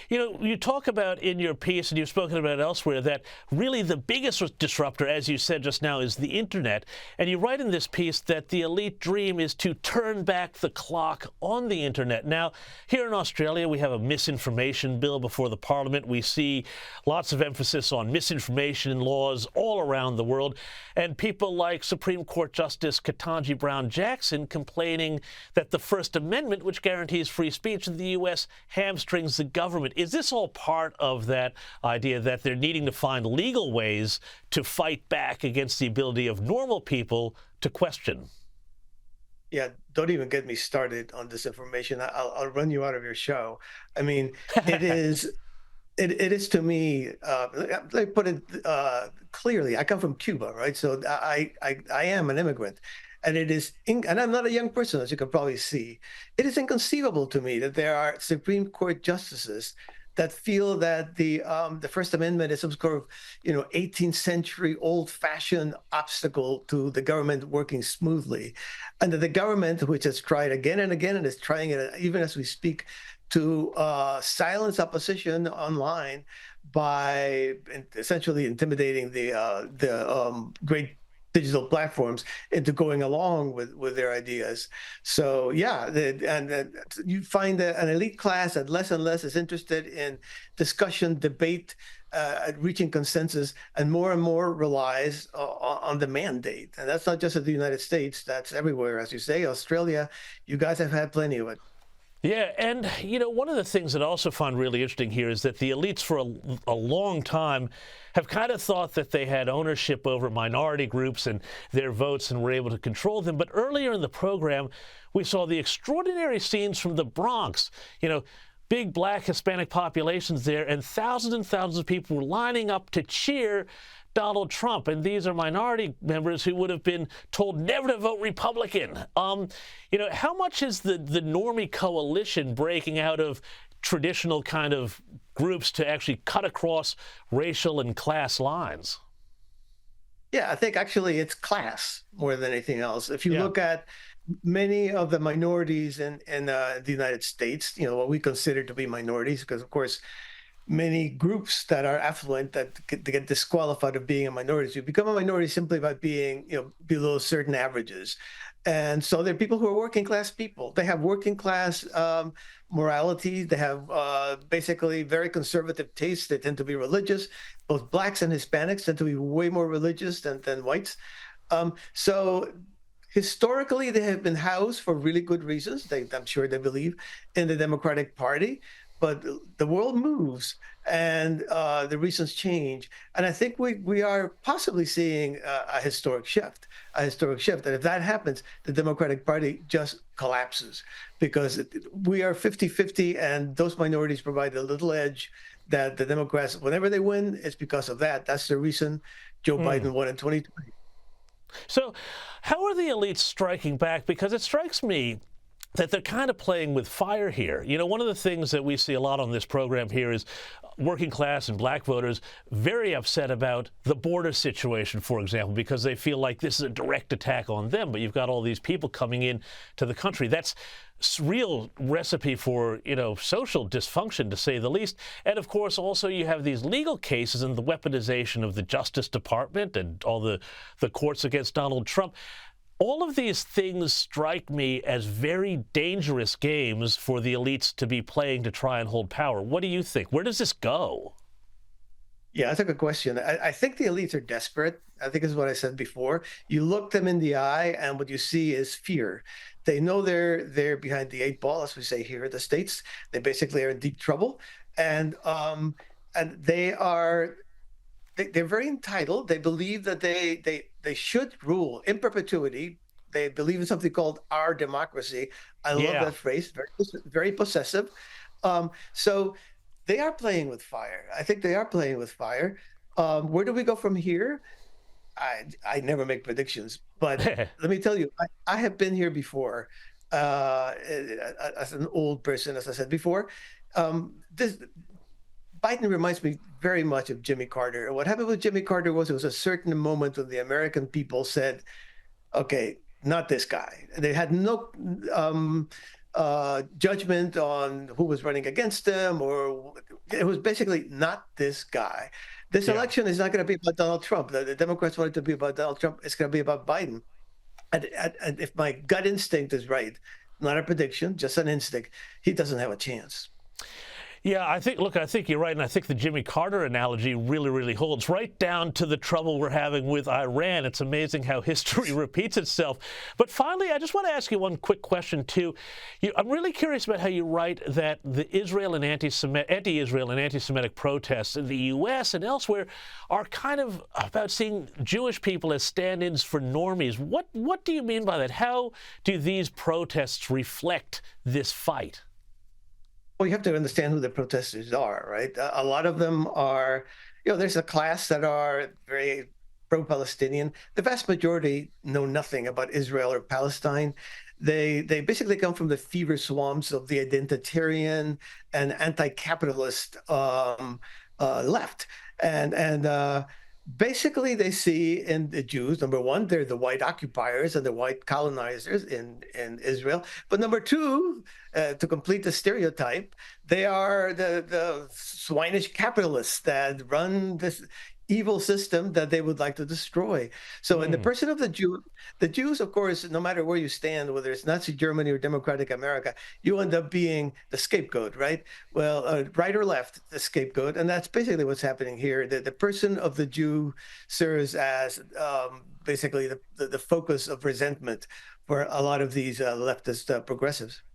You talk about in your piece, and you've spoken about it elsewhere, that really the biggest disruptor, as you said just now, is the internet. And you write in this piece that the elite dream is to turn back the clock on the internet. Now, here in Australia, we have a misinformation bill before the Parliament. We see lots of emphasis on misinformation laws all around the world. And people like Supreme Court Justice Ketanji Brown Jackson complaining that the First Amendment, which guarantees free speech in the U.S., hamstrings the government. Is this all part of that idea that they're needing to find legal ways to fight back against the ability of normal people to question? Yeah, don't even get me started on this information. I'll run you out of your show. I mean, it is. It is to me. Let me put it clearly. I come from Cuba, right? So I am an immigrant, and and I'm not a young person, as you can probably see. It is inconceivable to me that there are Supreme Court justices that feel that the First Amendment is some sort of 18th century old-fashioned obstacle to the government working smoothly, and that the government, which has tried again and again and is trying it even as we speak, to silence opposition online by essentially intimidating the great digital platforms into going along with their ideas. So yeah, you find that an elite class that less and less is interested in discussion, debate, reaching consensus, and more relies on the mandate. And that's not just in the United States, that's everywhere. As you say, Australia, you guys have had plenty of it. Yeah, and, one of the things that I also find really interesting here is that the elites for a long time have kind of thought that they had ownership over minority groups and their votes and were able to control them. But earlier in the program, we saw the extraordinary scenes from the Bronx, big Black Hispanic populations there, and thousands of people were lining up to cheer Donald Trump, and these are minority members who would have been told never to vote Republican. How much is the normie coalition breaking out of traditional kind of groups to actually cut across racial and class lines? Yeah, I think actually it's class more than anything else. If you look at many of the minorities in the United States, what we consider to be minorities, because of course, many groups that are affluent that get disqualified of being a minority. So you become a minority simply by being, below certain averages. And so they're people who are working class people. They have working class morality. They have basically very conservative tastes. They tend to be religious. Both Blacks and Hispanics tend to be way more religious than whites. So historically, they have been housed for really good reasons. I'm sure they believe in the Democratic Party. But the world moves and the reasons change. And I think we are possibly seeing a historic shift. And if that happens, the Democratic Party just collapses because we are 50-50 and those minorities provide a little edge that the Democrats, whenever they win, it's because of that. That's the reason Joe Biden won in 2020. So how are the elites striking back? Because it strikes me that they're kind of playing with fire here. One of the things that we see a lot on this program here is working class and Black voters very upset about the border situation, for example, because they feel like this is a direct attack on them. But you've got all these people coming in to the country. That's real recipe for, social dysfunction, to say the least. And of course, also you have these legal cases and the weaponization of the Justice Department and all the courts against Donald Trump. All of these things strike me as very dangerous games for the elites to be playing to try and hold power. What do you think? Where does this go? Yeah, that's a good question. I think the elites are desperate. I think is what I said before. You look them in the eye, and what you see is fear. They know they're behind the eight ball, as we say here in the States. They basically are in deep trouble, and they're very entitled. They believe that they should rule in perpetuity. They believe in something called our democracy. I love that phrase. Very possessive. So they are playing with fire. I think they are playing with fire. Where do we go from here? I never make predictions, but let me tell you, I have been here before as an old person, as I said before. Biden reminds me very much of Jimmy Carter. And what happened with Jimmy Carter was, it was a certain moment when the American people said, okay, not this guy. They had no judgment on who was running against them, or it was basically not this guy. This Yeah. election is not going to be about Donald Trump. The Democrats want it to be about Donald Trump. It's going to be about Biden. And if my gut instinct is right, not a prediction, just an instinct, he doesn't have a chance. Yeah, I think you're right. And I think the Jimmy Carter analogy really, really holds right down to the trouble we're having with Iran. It's amazing how history repeats itself. But finally, I just want to ask you one quick question, too. I'm really curious about how you write that the Israel and anti-Israel and anti-Semitic protests in the U.S. and elsewhere are kind of about seeing Jewish people as stand-ins for normies. What do you mean by that? How do these protests reflect this fight? Well, you have to understand who the protesters are, right? A lot of them are, there's a class that are very pro-Palestinian. The vast majority know nothing about Israel or Palestine. They basically come from the fever swamps of the identitarian and anti-capitalist left, and basically they see in the Jews, number one, they're the white occupiers and the white colonizers in Israel. But number two, to complete the stereotype, they are the swinish capitalists that run this evil system that they would like to destroy. So in the person of the Jews, of course, no matter where you stand, whether it's Nazi Germany or democratic America, you end up being the scapegoat, right? Well, right or left, the scapegoat. And that's basically what's happening here. The person of the Jew serves as basically the focus of resentment for a lot of these leftist progressives.